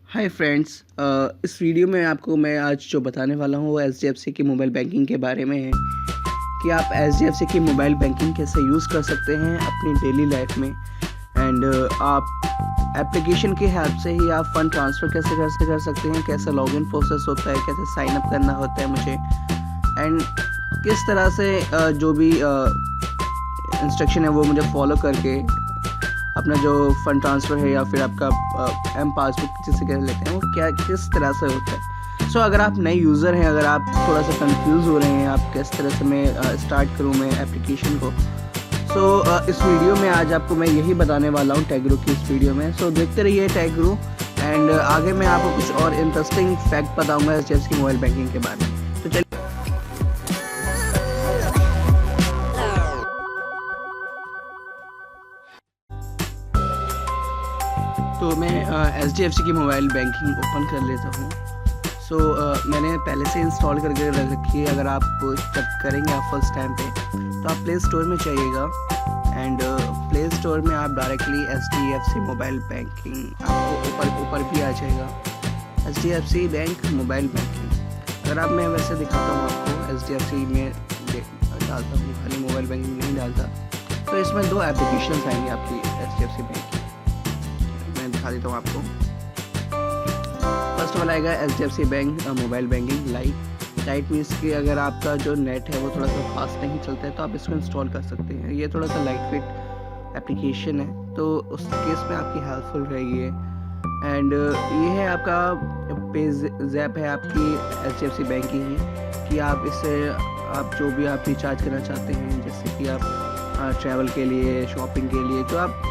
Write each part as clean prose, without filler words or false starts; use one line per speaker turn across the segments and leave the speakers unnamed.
Hi friends, इस video में आपको मैं आज जो बताने वाला हूँ वो एचडीएफसी की मोबाइल बैंकिंग के बारे में है कि आप एचडीएफसी की मोबाइल बैंकिंग कैसे यूज़ कर सकते हैं अपनी डेली लाइफ में। एंड आप एप्लीकेशन की हेल्प से ही आप फ़ंड ट्रांसफ़र कैसे कर सकते हैं, कैसे लॉगिन प्रोसेस होता है, कैसे साइन अप करना होता है मुझे, एंड किस तरह से जो भी इंस्ट्रक्शन है वो मुझे फॉलो करके अपना जो फ़ंड ट्रांसफ़र है या फिर आपका एम पासबुक जिसे कह लेते हैं वो क्या किस तरह से होता है। सो अगर आप नए यूज़र हैं, अगर आप थोड़ा सा कंफ्यूज हो रहे हैं आप किस तरह से मैं स्टार्ट करूं मैं एप्लीकेशन को, इस वीडियो में आज आपको मैं यही बताने वाला हूं टैगरू की इस वीडियो में। देखते रहिए टैगरू, एंड आगे मैं आपको कुछ और इंटरेस्टिंग फैक्ट बताऊँगा एचडीएफसी की मोबाइल बैंकिंग के बारे में। तो चलिए, तो मैं एचडीएफसी की मोबाइल बैंकिंग ओपन कर लेता हूँ। मैंने पहले से इंस्टॉल करके रख रखी है। अगर आप जब करेंगे आप फर्स्ट टाइम पे तो आप प्ले स्टोर में जाइएगा, एंड प्ले स्टोर में आप डायरेक्टली एचडीएफसी मोबाइल बैंकिंग आपको ऊपर भी आ जाएगा, एचडीएफसी बैंक मोबाइल बैंकिंग। अगर आप मैं वैसे दिखाता हूँ आपको, एचडीएफसी में डालता हूँ, खाली मोबाइल बैंकिंग नहीं डालता, तो इसमें दो एप्लीकेशन आएंगे आपकी एचडीएफसी बैंक की। मैं दिखा देता हूँ आपको। फर्स्ट वाला आएगा HDFC bank mobile banking light means कि अगर आपका जो नेट है वो थोड़ा सा फास्ट नहीं चलता है तो आप इसको इंस्टॉल कर सकते हैं। ये थोड़ा सा लाइट वेट एप्लीकेशन है तो उस केस में आपकी हेल्पफुल रहेगी। एंड ये है आपका पेज़ैप है आपकी एचडीएफसी बैंक की ही, कि आप इससे आप जो भी आप रिचार्ज करना चाहते हैं, जैसे कि आप ट्रैवल के लिए, शॉपिंग के लिए, तो आप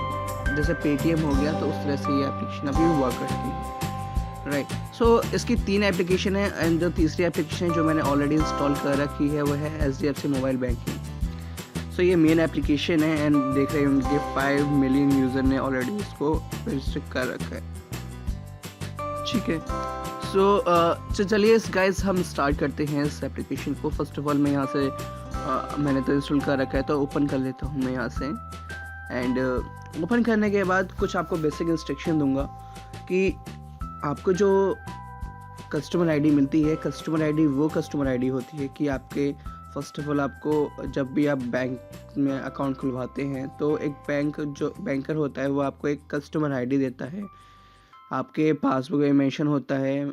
जैसे पेटीएम हो गया तो उस तरह से ये एप्लीकेशन अभी हुआ करती है, राइट। इसकी 3 एप्लीकेशन है, एंड जो तीसरी एप्लीकेशन जो मैंने ऑलरेडी इंस्टॉल कर रखी है वो है एचडीएफसी मोबाइल बैंकिंग। ये मेन एप्लीकेशन है, एंड देख रहे हैं उनके 5 मिलियन यूज़र ने ऑलरेडी इसको रजिस्टर कर रखा है, ठीक है। चलिए इस गाइस हम स्टार्ट करते हैं इस एप्लीकेशन को। फर्स्ट ऑफ ऑल मैं यहाँ से मैंने तो इंस्टॉल कर रखा है तो ओपन कर लेता हूँ मैं यहाँ से। एंड ओपन करने के बाद कुछ आपको बेसिक इंस्ट्रक्शन दूंगा कि आपको जो कस्टमर आईडी मिलती है, कस्टमर आईडी वो कस्टमर आईडी होती है कि आपके फर्स्ट ऑफ ऑल आपको जब भी आप बैंक में अकाउंट खुलवाते हैं तो एक जो बैंकर होता है वो आपको एक कस्टमर आईडी देता है, आपके पासबुक में मेंशन होता है,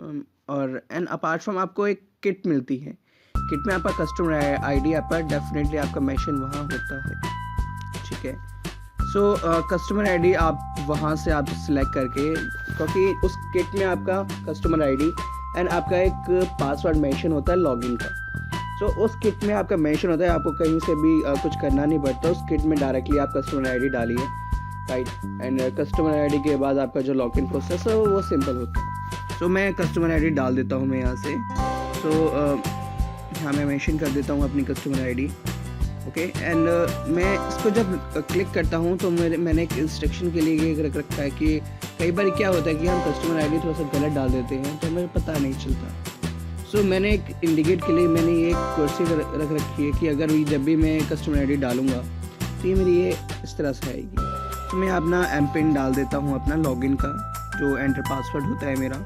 और एंड अपार्ट फ्रॉम आपको एक किट मिलती है। किट में आपका कस्टमर आईडी आपका डेफिनेटली आपका मेंशन वहाँ होता है, ठीक है। कस्टमर आईडी आप वहाँ से आप सिलेक्ट करके, क्योंकि उस किट में आपका कस्टमर आईडी एंड आपका एक पासवर्ड मेंशन होता है लॉगिन का। उस किट में आपका मेंशन होता है, आपको कहीं से भी कुछ करना नहीं पड़ता, उस किट में डायरेक्टली आप कस्टमर आईडी डालिए, राइट। एंड कस्टमर आईडी के बाद आपका जो लॉगिन प्रोसेस है वो सिंपल होता है। मैं कस्टमर आईडी डाल देता हूँ मैं यहाँ से। यहाँ मैं मेंशन कर देता हूँ अपनी कस्टमर आईडी, ओके। एंड मैं इसको जब क्लिक करता हूँ तो मैंने एक इंस्ट्रक्शन के लिए ये रख रखा है कि कई बार क्या होता है कि हम कस्टमर आईडी थोड़ा सा गलत डाल देते हैं तो हमें पता नहीं चलता। मैंने एक इंडिकेट के लिए मैंने ये एक कुर्सी रख रखी है कि अगर जब भी मैं कस्टमर आईडी डालूँगा तो ये मेरी ये इस तरह से आएगी। मैं अपना एम पिन डाल देता हूँ अपना लॉगिन का, जो एंटर पासवर्ड होता है मेरा।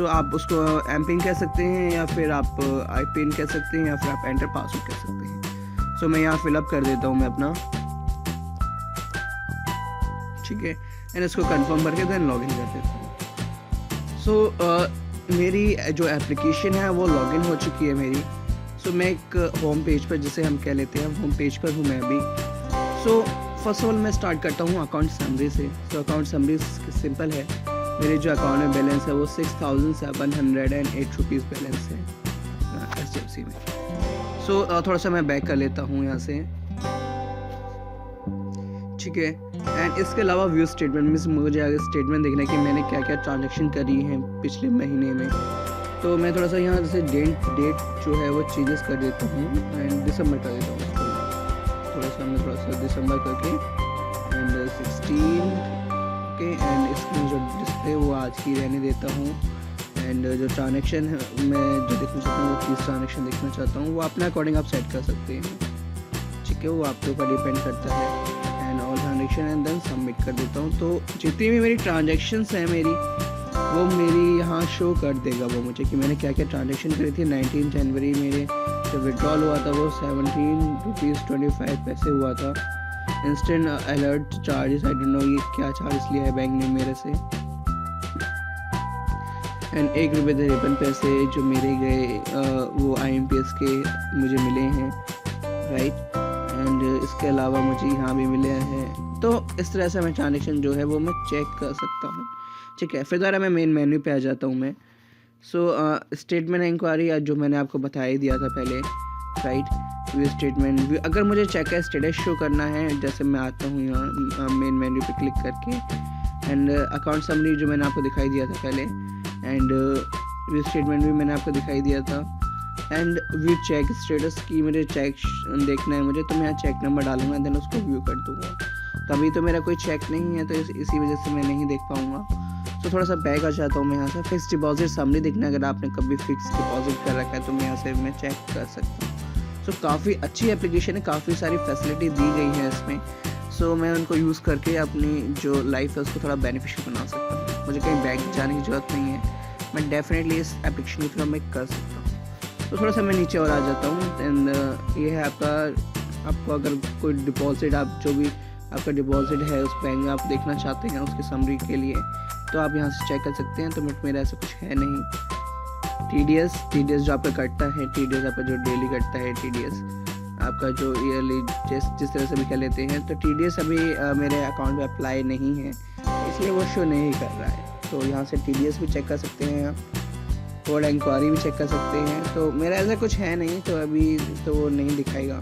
आप उसको एम पिन कह सकते हैं या फिर आप आई पिन कह सकते हैं या फिर आप एंटर पासवर्ड कह सकते हैं। मैं यहाँ फिलअप कर देता हूँ मैं अपना, ठीक है, एंड इसको कंफर्म करके देन लॉगिन कर देता हूँ। मेरी जो एप्लीकेशन है वो लॉगिन हो चुकी है मेरी। मैं एक होम पेज पर, जिसे हम कह लेते हैं होम पेज पर हूँ मैं अभी। फर्स्ट ऑफ ऑल मैं स्टार्ट करता हूँ अकाउंट समरी से। अकाउंट समरी सिंपल है, मेरे जो अकाउंट में बैलेंस है वो 6,708 रुपीज़ बैलेंस है एचडीएफसी में। थोड़ा सा मैं बैक कर लेता हूँ यहाँ से, ठीक है। एंड इसके अलावा व्यू स्टेटमेंट में मुझे आगे स्टेटमेंट देखना है कि मैंने क्या क्या ट्रांजेक्शन करी हैं पिछले महीने में। मैं थोड़ा सा यहाँ जैसे डेट जो है वो चेंजेस कर देता हूँ, एंड दिसंबर कर देता हूँ थोड़ा सा दिसंबर करके, एंड 16 के, एंड इसमें जो डिस्प्ले वो आज की रहने देता हूँ। एंड जो ट्रांजेक्शन है मैं जो देखना चाहता हूँ वो 30 ट्रांजेक्शन देखना चाहता हूँ, वो अपने अकॉर्डिंग आप सेट कर सकते हैं, ठीक है, वो आपके ऊपर डिपेंड करता है। And all transaction and then submit कर देता हूँ। तो जितनी भी मेरी ट्रांजेक्शन्स हैं मेरी वो मेरी यहाँ शो कर देगा वो मुझे कि मैंने क्या क्या ट्रांजेक्शन करी थी। 19 जनवरी मेरे जो विड्रॉल हुआ था वो 17 रुपीज़ 25 हुआ था। Instant alert charges, I don't know ये क्या चार्जेस लिया है बैंक ने मेरे से। एंड 1 रुपये 53 जो मेरे गए वो IMPS के मुझे मिले हैं, राइट। एंड इसके अलावा मुझे यहाँ भी मिले हैं। तो इस तरह से मैं ट्रांजेक्शन जो है वो मैं चेक कर सकता हूँ, ठीक है। फिर दोबारा मैं मेन मेन्यू पे आ जाता हूँ मैं। स्टेटमेंट इंक्वायरी जो मैंने आपको बता ही दिया था पहले, राइट। व्यू स्टेटमेंट व्यू, अगर मुझे चेक का स्टेटस शो करना है, जैसे मैं आता हूँ यहाँ मेन मेन्यू पे क्लिक करके। एंड अकाउंट समरी जो मैंने आपको दिखाई दिया था पहले, एंड व्यू स्टेटमेंट भी मैंने आपको दिखाई दिया था। एंड व्यू चेक स्टेटस की मुझे चेक देखना है मुझे, तो मैं यहाँ चेक नंबर डालूंगा, देन उसको व्यू कर दूँगा। तो अभी तो मेरा कोई चेक नहीं है, तो इसी वजह से मैं नहीं देख पाऊँगा। तो थोड़ा सा बैक आ जाता हूँ मैं यहाँ से। फिक्स डिपॉजिट समरी देखना, अगर आपने कभी फिक्स डिपॉजिट कर रखा है तो मैं यहाँ से मैं चेक कर सकता हूँ। सो काफ़ी अच्छी एप्लीकेशन है, काफ़ी सारी फैसिलिटी दी गई है इसमें। सो मैं उनको यूज़ करके अपनी जो लाइफ है उसको थोड़ा बेनिफिशियल बना सकता हूँ। मुझे कहीं बैंक जाने की ज़रूरत नहीं है, मैं डेफिनेटली इस एप्लीकेशन को थोड़ा मैं कर सकता हूँ। तो थोड़ा सा मैं नीचे और आ जाता हूँ। एंड ये है आपको अगर कोई डिपॉजिट, आप जो भी आपका डिपॉजिट है उस बैंक में आप देखना चाहते हैं उसकी समरी के लिए, तो आप यहाँ से चेक कर सकते हैं। तो मेरा ऐसा कुछ है नहीं। TDS जो आपका कटता है, TDS आपका जो डेली कटता है, TDS आपका जो ईयरली जिस तरह से भी कर लेते हैं, तो TDS अभी मेरे अकाउंट में अप्लाई नहीं है, इसलिए वो शो नहीं कर रहा है। तो यहाँ से TDS भी चेक कर सकते हैं आप, कोड इंक्वायरी भी चेक कर सकते हैं। तो मेरा ऐसा कुछ है नहीं, तो अभी तो वो नहीं दिखाएगा,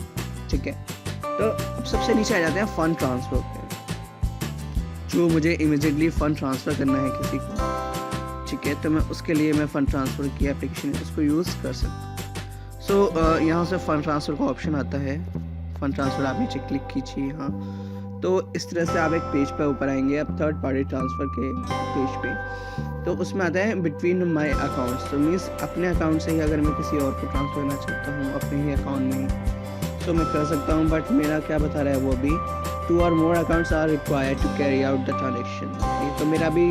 ठीक है। तो अब सबसे नीचे आ जाते हैं फ़ंड ट्रांसफ़र पे, जो मुझे इमीडिएटली फ़ंड ट्रांसफ़र करना है किसी को, ठीक है। तो मैं उसके लिए मैं फ़ंड ट्रांसफ़र की एप्लीकेशन है उसको यूज़ कर सकता हूँ। सो यहाँ से फ़ंड ट्रांसफ़र का ऑप्शन आता है। फ़ंड ट्रांसफ़र आप नीचे क्लिक कीजिए यहाँ, तो इस तरह से आप एक पेज पर ऊपर आएंगे, अब थर्ड पार्टी ट्रांसफ़र के पेज पे। तो उसमें आता है बिटवीन माई अकाउंट्स, तो मीन्स अपने अकाउंट से ही अगर मैं किसी और को ट्रांसफ़र करना चाहता हूँ अपने ही अकाउंट में, तो मैं कर सकता हूँ। बट मेरा क्या बता रहा है वो अभी, 2 or more accounts are required to carry out the transaction. तो मेरा भी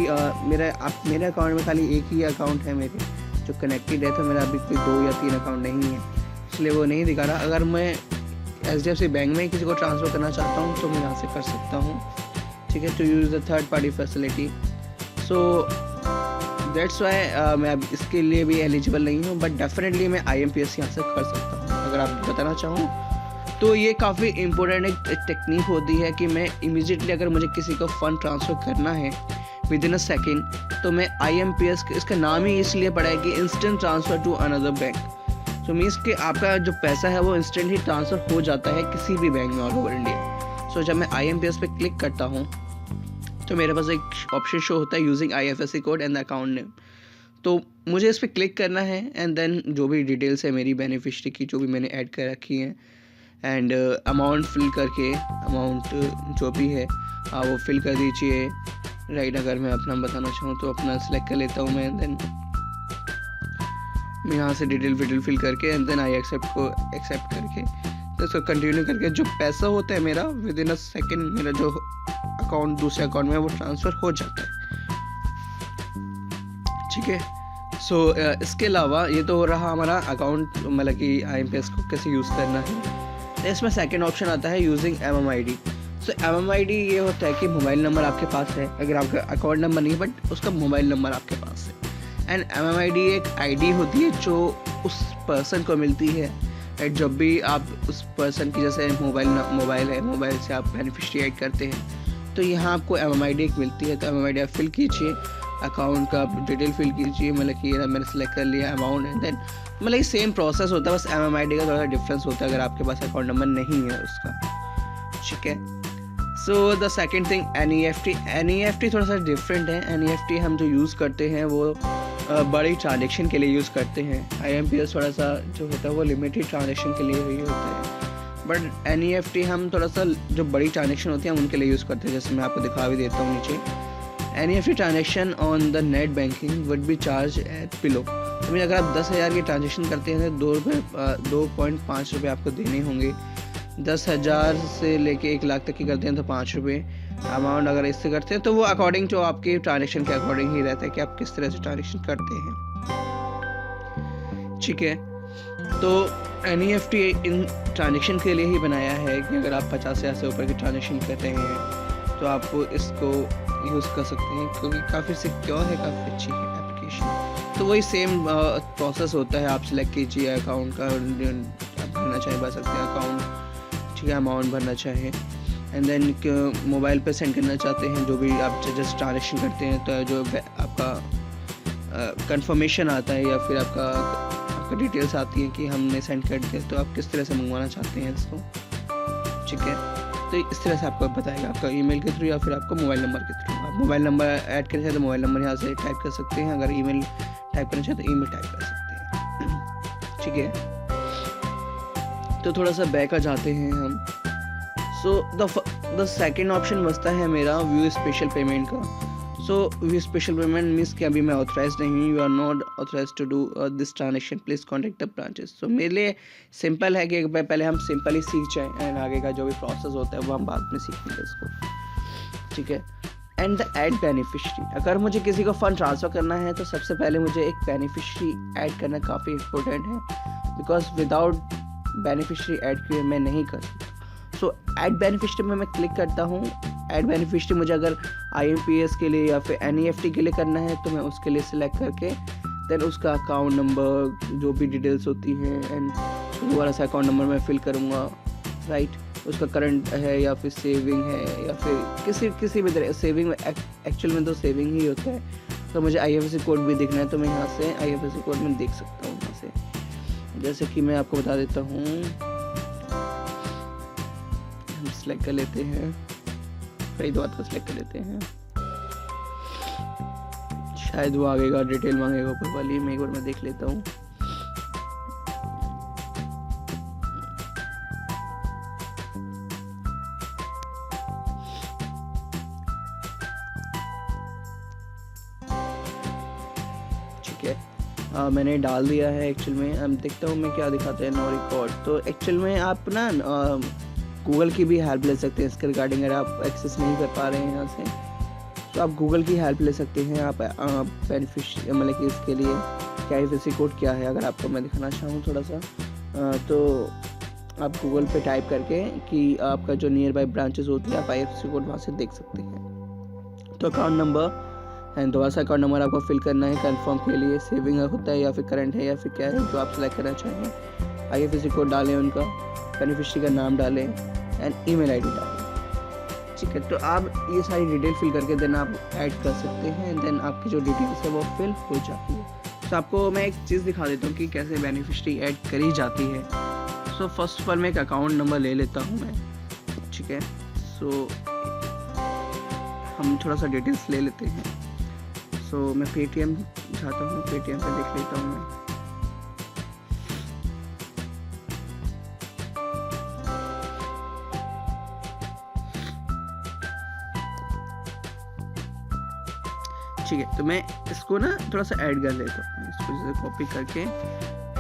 मेरे अकाउंट में खाली एक ही अकाउंट है मेरे जो कनेक्टेड है, तो मेरा अभी कोई 2 या 3 अकाउंट नहीं है, इसलिए वो नहीं दिखा रहा। अगर मैं HDFC बैंक में किसी को ट्रांसफ़र करना चाहता हूँ तो मैं यहाँ से कर सकता हूँ, ठीक है, to use the third party facility. So that's why मैं अब इसके लिए भी एलिजिबल नहीं हूँ, बट डेफिनेटली मैं IMPS यहाँ से कर सकता हूँ। अगर आप बताना चाहूँ तो ये काफ़ी इंपॉर्टेंट एक टेक्निक होती है कि मैं इमीडिएटली अगर मुझे किसी को फ़ंड ट्रांसफ़र करना है विदिन अ सेकेंड, तो मैं IMPS, इसका नाम ही इसलिए पड़ा है कि instant transfer to another bank. So means कि आपका जो पैसा है वो इंस्टेंट ही ट्रांसफ़र हो जाता है किसी भी बैंक में ऑल ओवर इंडिया। सो जब मैं IMPS पे क्लिक करता हूँ तो मेरे पास एक ऑप्शन शो होता है using IFSC code and account name. तो मुझे इस पर क्लिक करना है एंड देन जो भी डिटेल्स है मेरी बेनिफिशरी की जो भी मैंने ऐड कर रखी है, एंड अमाउंट फिल करके, अमाउंट जो भी है वो फिल कर दीजिए, राइट। अगर मैं अपना बताना चाहूँ तो अपना सिलेक्ट कर लेता हूँ मैं, देन मैं यहाँ से डिटेल फिल करके एंड देन आई एक्सेप्ट करके तो इसको कंटिन्यू करके जो पैसा होता है मेरा विदिन अ सेकेंड मेरा जो अकाउंट दूसरे अकाउंट में वो ट्रांसफ़र हो जाता है, ठीक है। सो इसके अलावा ये तो हो रहा हमारा अकाउंट, मतलब कि IMPS को कैसे यूज़ करना है। इसमें सेकंड ऑप्शन आता है यूजिंग MMID। सो MMID ये होता है कि मोबाइल नंबर आपके पास है, अगर आपका अकाउंट नंबर नहीं बट उसका मोबाइल नंबर आपके पास है। एंड MMID एक ID होती है जो उस पर्सन को मिलती है, एंड जब भी आप उस पर्सन की जैसे मोबाइल है, मोबाइल से आप बेनिफिशरी ऐड करते हैं तो यहाँ आपको MMID एक मिलती है। तो MMID आप फिल कीजिए, अकाउंट का डिटेल फिल कीजिए, मतलब कि ये मैंने सेलेक्ट कर लिया अमाउंट, एंड देन मतलब ये सेम प्रोसेस होता है, बस MMID का थोड़ा डिफरेंस होता है अगर आपके पास अकाउंट नंबर नहीं है उसका, ठीक है। So the second thing NEFT थोड़ा सा डिफरेंट है। NEFT हम जो यूज़ करते हैं वो बड़ी ट्रांजेक्शन के लिए यूज़ करते हैं। IMPS थोड़ा सा जो होता है वो लिमिटेड ट्रांजेक्शन के लिए ही होता है, बट NEFT हम थोड़ा सा जो बड़ी ट्रांजेक्शन होती है हम उनके लिए यूज़ करते हैं। जैसे मैं आपको दिखा भी देता हूँ नीचे, NEFT transaction on the net banking would be charge at below. तो अगर आप 10,000 की ट्रांजेक्शन करते हैं तो 2.5 रुपये आपको देने होंगे। 10,000 से लेके 1 लाख तक की करते हैं तो 5 रुपये, अमाउंट अगर इससे करते हैं तो वो अकॉर्डिंग टू आपके ट्रांजेक्शन के अकॉर्डिंग ही रहता है कि आप किस तरह से ट्रांजेक्शन करते हैं, ठीक है। तो NEFT इन ट्रांजेक्शन के लिए ही बनाया है कि अगर आप 50,000 से ऊपर की ट्रांजेक्शन कर रहे हैं तो आप इसको यूज़ कर सकते हैं, क्योंकि काफ़ी सिक्योर है, काफ़ी अच्छी है एप्लीकेशन। तो वही सेम प्रोसेस होता है, आप सिलेक्ट कीजिए अकाउंट का, आप भरना चाहें भर सकते हैं अकाउंट, ठीक है, अमाउंट भरना चाहें, एंड देन मोबाइल पे सेंड करना चाहते हैं जो भी आप जस्ट ट्रांजेक्शन करते हैं, तो जो आपका कंफर्मेशन आता है या फिर आपका डिटेल्स आती है कि हमने सेंड कर दिया, तो आप किस तरह से मंगवाना चाहते हैं इसको, ठीक है। तो इस तरह से आपको बताएगा, आपका ईमेल के थ्रू या फिर आपको मोबाइल नंबर के थ्रू। आप मोबाइल नंबर ऐड करना चाहें तो मोबाइल नंबर यहाँ से टाइप कर सकते हैं, अगर ईमेल टाइप करना चाहें तो ईमेल टाइप कर सकते हैं, ठीक है। तो थोड़ा सा बैक आ जाते हैं हम। सो द सेकेंड ऑप्शन बचता है मेरा व्यू स्पेशल पेमेंट का। So view special payment means कि अभी मैं ऑथराइज नहीं हूँ, you are not authorize to do this transaction, please contact the branches. So मेरे लिए सिंपल है कि पहले हम सिंपल ही सीख जाएँ, एंड आगे का जो भी प्रोसेस होता है वो हम बाद में सीखेंगे इसको, ठीक है। एंड द ऐड बेनिफिशरी, अगर मुझे किसी को फ़ंड ट्रांसफ़र करना है तो सबसे पहले मुझे एक बेनिफिशरी ऐड करना काफ़ी इंपॉर्टेंट है, बिकॉज विदाउट बेनिफिशरी ऐड किए मैं नहीं कर सकता। सो ऐड बेनिफिशरी में मैं क्लिक करता हूँ। ऐड बेनिफिशरी मुझे अगर IMPS के लिए या फिर NEFT के लिए करना है तो मैं उसके लिए सिलेक्ट करके देन उसका अकाउंट नंबर जो भी डिटेल्स होती हैं एंड दोबारा से अकाउंट नंबर मैं फिल करूँगा, राइट। उसका करंट है या फिर सेविंग है या फिर किसी भी तरह सेविंग में, एक्चुअल में तो सेविंग ही होता है। तो मुझे IFSC कोड भी देखना है तो मैं यहाँ से IFSC कोड में देख सकता हूँ यहाँ से। जैसे कि मैं आपको बता देता हूँ, हम सिलेक्ट कर लेते हैं, फरीदाबाद का सिलेक्ट कर लेते हैं, शायद वो आगेगा, डिटेल मांगेगा ऊपर वाली, मैं एक बार मैं देख लेता हूँ। ठीक है, मैंने डाल दिया है एक्चुअल में। अब देखता हूँ मैं क्या दिखाता है, नो रिकॉर्ड। तो एक्चुअल में आप ना गूगल की भी हेल्प ले सकते हैं इसके रिगार्डिंग, अगर आप एक्सेस नहीं कर पा रहे हैं यहाँ से तो आप गूगल की हेल्प ले सकते हैं। आप बेनिफिशियरी मतलब कि इसके लिए क्या IFSC कोड क्या है, अगर आपको मैं दिखाना चाहूँ थोड़ा सा, तो आप गूगल पे टाइप करके कि आपका जो नियर बाई ब्रांचेस होती है आप IFSC कोड वहाँ से देख सकते हैं। तो अकाउंट नंबर एंड दोबारा से अकाउंट नंबर आपको फिल करना है कन्फर्म के लिए, सेविंग होता है या फिर करंट है या फिर क्या है जो आप सेलेक्ट करना चाहें। IFSC कोड डालें, उनका बेनिफिशियरी का नाम डालें एंड ईमेल ID डालें, ठीक है। तो आप ये सारी डिटेल फिल करके देन आप ऐड कर सकते हैं, देन आपकी जो डिटेल्स है वो फिल हो जाती है। तो आपको मैं एक चीज़ दिखा देता हूँ कि कैसे बेनिफिशियरी ऐड करी जाती है। सो फर्स्ट ऑफ ऑल मैं एक अकाउंट नंबर ले लेता हूँ मैं, ठीक है। सो हम थोड़ा सा डिटेल्स ले लेते हैं। सो मैं पेटीएम जाता हूँ, पेटीएम पे देख लेता हूँ मैं। ठीक है, तो मैं इसको ना थोड़ा सा ऐड कर लेता हूँ, इसको जैसे कॉपी करके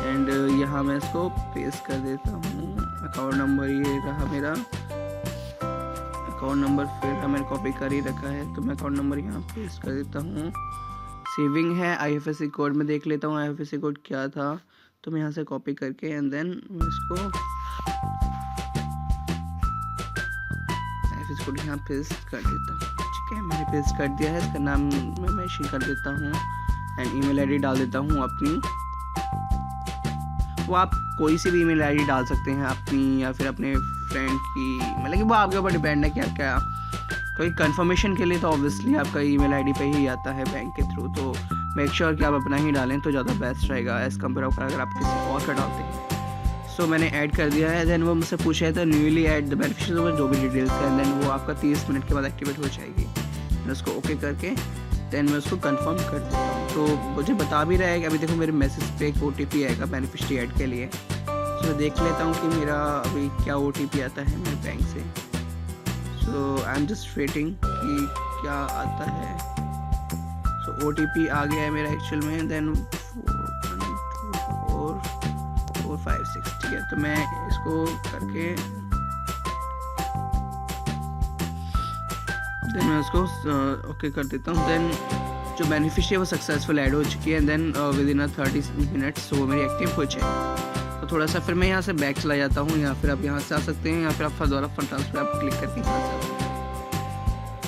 एंड यहाँ मैं इसको पेस्ट कर देता हूँ। अकाउंट नंबर ये रहा मेरा, अकाउंट नंबर फिर मैंने कॉपी कर ही रखा है तो मैं अकाउंट नंबर यहाँ पेस्ट कर देता हूँ। सेविंग है, IFSC कोड में देख लेता हूँ IFSC कोड क्या था, तो मैं यहाँ से कॉपी करके एंड देन मैं इसको IFSC कोड यहाँ पेस्ट कर देता हूँ। ठीक है, मैंने पेस्ट कर दिया है, इसका नाम मैं मेंशन कर देता हूँ एंड ईमेल आईडी डाल देता हूँ अपनी। वो आप कोई सी भी ईमेल आईडी डाल सकते हैं अपनी या फिर अपने फ्रेंड की, मतलब कि वो आपके ऊपर डिपेंड है क्या कोई कंफर्मेशन के लिए तो ऑब्वियसली आपका ईमेल आईडी पे ही आता है बैंक के थ्रू, तो मेक श्योर कि आप अपना ही डालें तो ज़्यादा बेस्ट रहेगा एज़ कम्पेयर कर अगर आप किसी और का डालते हैं। सो मैंने ऐड कर दिया है, देन वो मुझसे पूछा है तो न्यूली ऐड द बेनिफिशियरी जो भी डिटेल्स है, देन वो आपका 30 मिनट के बाद एक्टिवेट हो जाएगी। मैं उसको ओके करके देन मैं उसको कंफर्म कर देता हूँ। तो मुझे बता भी रहा है कि अभी देखो मेरे मैसेज पे एक OTP आएगा बेनिफिशियरी ऐड के लिए। तो मैं देख लेता हूँ कि मेरा अभी क्या OTP आता है मेरे बैंक से। सो आई एम जस्ट वेटिंग कि क्या आता है। सो OTP आ गया है मेरा एक्चुअल में, देन 4 5 6, ठीक है। तो मैं इसको करके देन मैं उसको ओके कर देता हूँ। देन जो बेनिफिशियरी है वो सक्सेसफुल ऐड हो चुकी है। देन विद इन 30 मिनट्स वो मेरी एक्टिव हो जाए। तो थोड़ा सा फिर मैं यहाँ से बैक चला जाता हूँ, या फिर आप यहाँ से आ सकते हैं, या फिर आप दोबारा फंड ट्रांसफर आप क्लिक करके यहाँ से आ सकते हैं।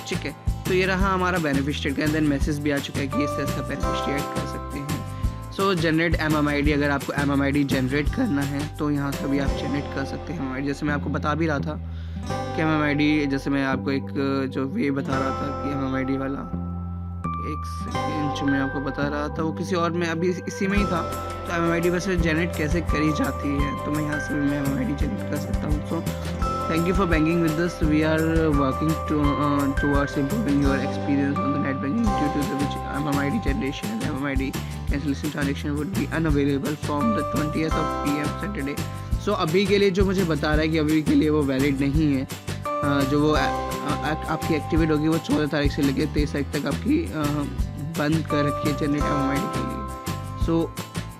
ठीक है, तो ये रहा हमारा बेनिफिशियरी का। देन मैसेज भी आ चुका है कि इस तरह का बेनिफिशियरी ऐड कर सकते हैं। सो जनरेट MMID, अगर आपको MMID जनरेट करना है तो यहाँ से भी आप जनरेट कर सकते हैं MMID। जैसे मैं आपको बता भी रहा था कि MMID, जैसे मैं आपको एक जो वे बता रहा था कि MMID वाला, एक सेकेंड जो मैं आपको बता रहा था वो किसी और में अभी इसी में ही था। तो MMID वैसे जनरेट कैसे करी जाती है, तो मैं यहाँ से भी मैं MMID जनरेट कर सकता हूँ। So thank you for banking with us. We are working towards improving your experience on the net banking, due to the which MMID generation and MMID cancellation transaction would be unavailable from the 20th of PM Saturday। सो अभी के लिए जो मुझे बता रहा है कि अभी के लिए वो वैलिड नहीं है। जो वो आपकी एक्टिवेट होगी वो 14 तारीख से लेकर 23 तारीख तक आपकी बंद कर रखी है जनरेट MMID के लिए। So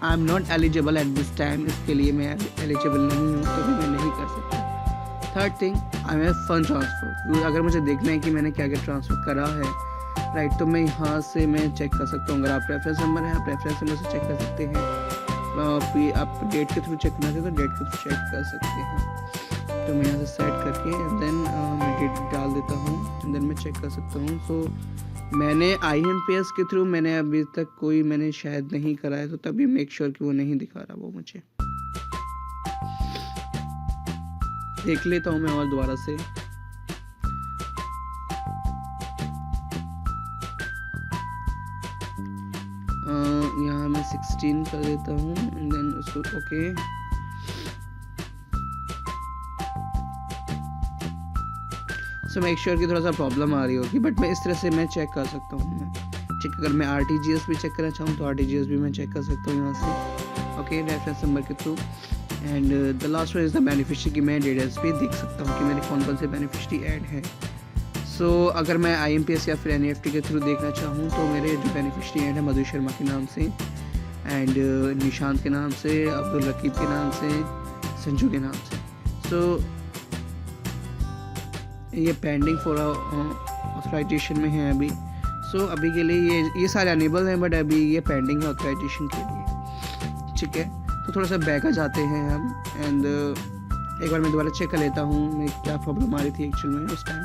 I am not eligible at this time, इसके लिए मैं एलिजिबल नहीं हूँ, तो भी मैं नहीं कर सकता। Third thing, I am fund transfer. अगर मुझे देखना है कि मैंने क्या क्या ट्रांसफ़र करा है, राइट, तो मैं यहाँ से मैं चेक कर सकता हूँ। अगर आप रेफरेंस नंबर है, आप रेफरेंस नंबर से चेक कर सकते हैं। फिर आप डेट के थ्रू चेक करना चाहते तो डेट के थ्रू चेक कर सकते हैं। तो मैं यहाँ से सेट करके देन मैं डेट डाल देता हूँ, देन मैं चेक कर सकता हूँ। सो मैंने IMPS के थ्रू मैंने अभी तक कोई मैंने शायद नहीं करा है, तो तभी मेक श्योर कि वो नहीं दिखा रहा वो मुझे। देख लेता हूँ मैं और दोबारा से। यहाँ मैं 16 कर देता हूँ, देन उसको ओके। सो मेक श्योर कि थोड़ा सा प्रॉब्लम आ रही होगी, बट मैं इस तरह से मैं चेक कर सकता हूँ। ठीक, अगर मैं RTGS भी चेक करना चाहूँ तो RTGS भी मैं चेक कर सकता हूँ यहाँ से, ओके, रेफरेंस नंबर के through. And the last one is the beneficiary की मैं डिटेल्स भी देख सकता हूँ कि मेरे कौन कौन से बेनिफिशियरी ऐड है। सो अगर मैं IMPS या फिर NEFT के थ्रू देखना चाहूँ तो मेरे जो बेनिफिशियरी ऐड है मधु शर्मा के नाम से, एंड निशांत के नाम से, अब्दुल रकीब के नाम से, संजू के नाम से। सो ये पेंडिंग फॉर ऑथराइजेशन में है अभी। सो अभी के लिए ये सारे अनेबल हैं, बट अभी ये पेंडिंग है ऑथराइजेशन के लिए। ठीक है, तो थोड़ा सा बैक आ जाते हैं हम, एंड एक बार मैं दोबारा चेक कर लेता हूँ मैं क्या प्रॉब्लम आ रही थी एक्चुअल में उस टाइम।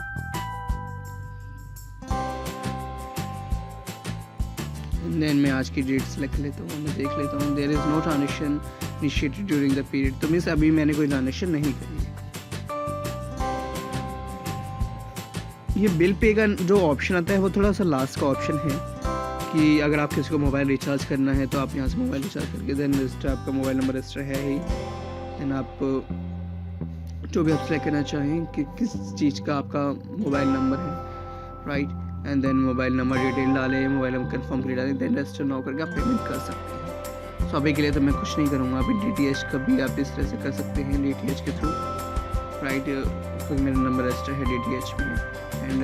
देन मैं आज की डेट सेलेक्ट लेता हूँ, मैं देख लेता हूँ there is no transaction initiated during the period. तो मीन्स अभी मैंने कोई ट्रांजेक्शन नहीं करी है। ये बिल पे का जो ऑप्शन आता है वो थोड़ा सा लास्ट का ऑप्शन है कि अगर आप किसी को मोबाइल रिचार्ज करना है तो आप यहाँ से मोबाइल रिचार्ज करके देन रजिस्टर, आपका मोबाइल नंबर रजिस्टर है ही, देन आप जो भी आप सेलेक्ट करना चाहें कि किस चीज़ का आपका मोबाइल नंबर है, right, and then mobile number detail डालें, मोबाइल नंबर कंफर्म कर डालें, देन रजिस्टर नाउ करके आप पेमेंट कर सकते हैं। सो अभी के लिए तो मैं कुछ नहीं करूँगा। अभी DTH का भी आप इस तरह से कर सकते हैं DTH के थ्रू, राइट, क्योंकि मेरा नंबर रजिस्टर है DTH में। एंड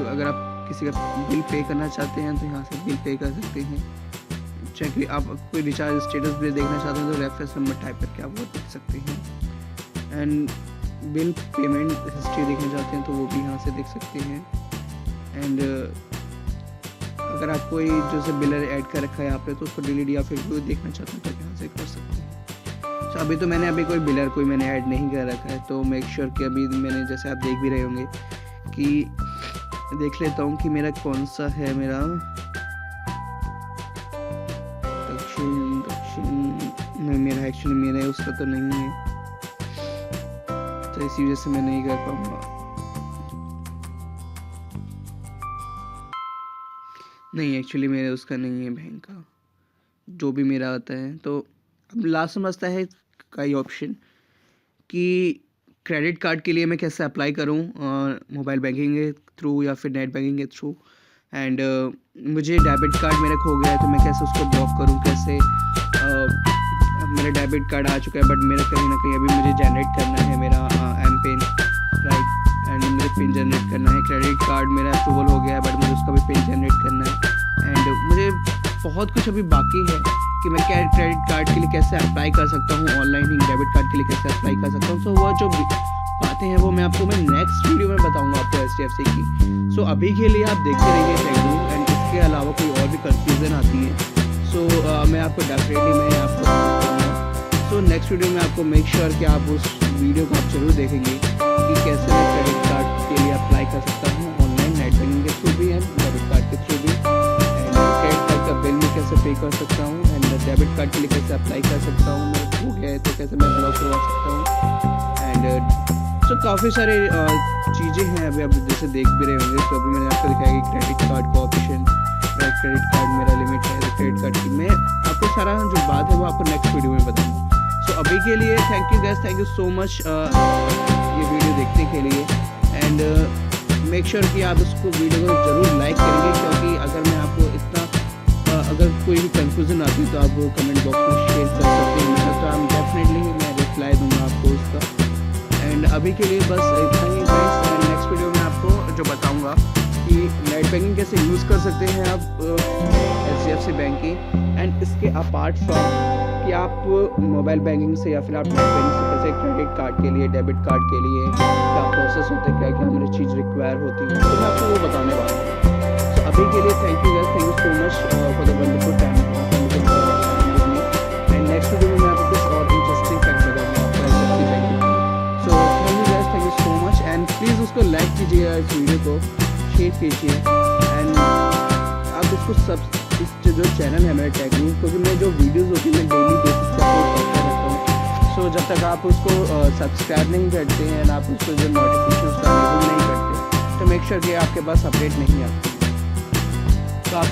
अगर आप किसी का बिल पे करना चाहते हैं तो यहाँ से बिल पे कर सकते हैं। चाहे आप कोई रिचार्ज स्टेटस भी देखना चाहते हैं तो रेफरेंस नंबर टाइप करके आप वो देख सकते हैं। एंड बिल पेमेंट हिस्ट्री देखना चाहते हैं तो वो भी यहाँ से देख सकते हैं। एंड अगर आप कोई जो से बिलर ऐड कर रखा है यहाँ पे तो उसको डिलीट या फिर वो देखना चाहते हैं तो यहाँ से कर सकते हैं। तो अभी तो मैंने कोई बिलर कोई मैंने ऐड नहीं कर रखा है, तो मेक श्योर कि अभी मैंने जैसे आप देख भी रहे होंगे कि देख लेता हूँ कि मेरा कौन सा है, मेरा दक्षिण नहीं, मेरा एक्चुअली मेरा उसका तो नहीं है, तो इसी वजह से मैं नहीं कर पाऊँगा। नहीं, एक्चुअली मेरा उसका नहीं है बैंक का, जो भी मेरा आता है। तो अब लास्ट में बचता है कई ऑप्शन कि क्रेडिट कार्ड के लिए मैं कैसे अप्लाई करूं मोबाइल बैंकिंग के थ्रू या फिर नेट बैंकिंग के थ्रू। एंड मुझे डेबिट कार्ड मेरा खो गया है तो मैं कैसे उसको ब्लॉक करूं, कैसे मेरा डेबिट कार्ड आ चुका है बट मेरा कहीं ना कहीं अभी मुझे जनरेट करना है मेरा M-PIN, राइट, एंड मुझे पिन जनरेट करना है। क्रेडिट कार्ड मेरा अप्रूवल हो गया है बट मुझे उसका भी पिन जनरेट करना है। एंड मुझे बहुत कुछ अभी बाकी है कि मैं क्या क्रेडिट कार्ड के लिए कैसे अप्लाई कर सकता हूँ ऑनलाइन ही, डेबिट कार्ड के लिए कैसे अप्लाई कर सकता हूँ। तो वो जो बातें हैं वो मैं नेक्स्ट वीडियो में बताऊंगा आपको HDFC की। सो अभी के लिए आप देखते रहिए टेक्नू, एंड इसके अलावा कोई और भी कंफ्यूजन आती है सो मैं आपको डेफिनेटली मैं आपको बताऊंगा। सो नेक्स्ट वीडियो में आपको मेक श्योर कि आप उस वीडियो को आप जरूर देखेंगे कि कैसे मैं क्रेडिट कार्ड के लिए अप्लाई कर सकता हूँ ऑनलाइन नेट बैंकिंग के थ्रू भी एंड डेबिट कार्ड के थ्रू भी, एंड क्रेडिट कार्ड का बिल में कैसे पे कर सकता हूँ, एंड डेबिट कार्ड के लिए कैसे अप्लाई कर सकता हूँ, मेरा खो गया है तो कैसे मैं ब्लॉक करवा सकता हूँ। एंड सो काफ़ी सारे चीज़ें हैं अभी आप जैसे देख भी रहे होंगे। तो अभी मैंने आपको दिखाया कि क्रेडिट कार्ड का ऑप्शन, क्रेडिट कार्ड मेरा लिमिट है तो क्रेडिट कार्ड की मैं आपको सारा जो बात है वो आपको नेक्स्ट वीडियो में बताऊँगा। सो अभी के लिए thank you guys, thank you so much ये वीडियो देखने के लिए, एंड मेक श्योर कि आप उसको वीडियो को ज़रूर लाइक करेंगे, क्योंकि अगर मैं आपको इतना अगर कोई भी कंफ्यूजन आती है तो आप वो कमेंट बॉक्स में शेयर कर सकते हैं, तो हम डेफिनेटली मैं रिप्लाई दूंगा आपको उसका। एंड अभी के लिए बस इतना ही गाइस, एंड नेक्स्ट वीडियो में आपको जो बताऊंगा कि नेट बैंकिंग कैसे यूज़ कर सकते हैं आप HDFC बैंकिंग, एंड इसके अपार्ट फ्रॉम कि आप मोबाइल बैंकिंग से या फिर आप नेट बैंकिंग से कैसे क्रेडिट कार्ड के लिए, डेबिट कार्ड के लिए क्या प्रोसेस होता है, क्या क्या हमारी चीज़ रिक्वायर होती है, तो मैं आपको वो बताने वाला हूँ। तो अभी के लिए thank you guys, thank you so much for the wonderful time and next video में मैं आपको कुछ और इंटरेस्टिंग फैक्ट बताऊंगा आपको HDFC banking. So thank you guys, thank you so much, and please उसको लाइक कीजिएगा इस वीडियो को, शेयर कीजिए, एंड आप इसको इस जो चैनल है मेरा टेक्नू, क्योंकि मैं जो वीडियोस होती है मैं डेली बेसिस पर अपलोड करता रहता हूँ। सो जब तक आप उसको सब्सक्राइब नहीं करते हैं एंड आप उसको जो नोटिफिकेशन उसका इनेबल नहीं करते, तो मेक श्योर कि आपके पास अपडेट नहीं आती। तो आप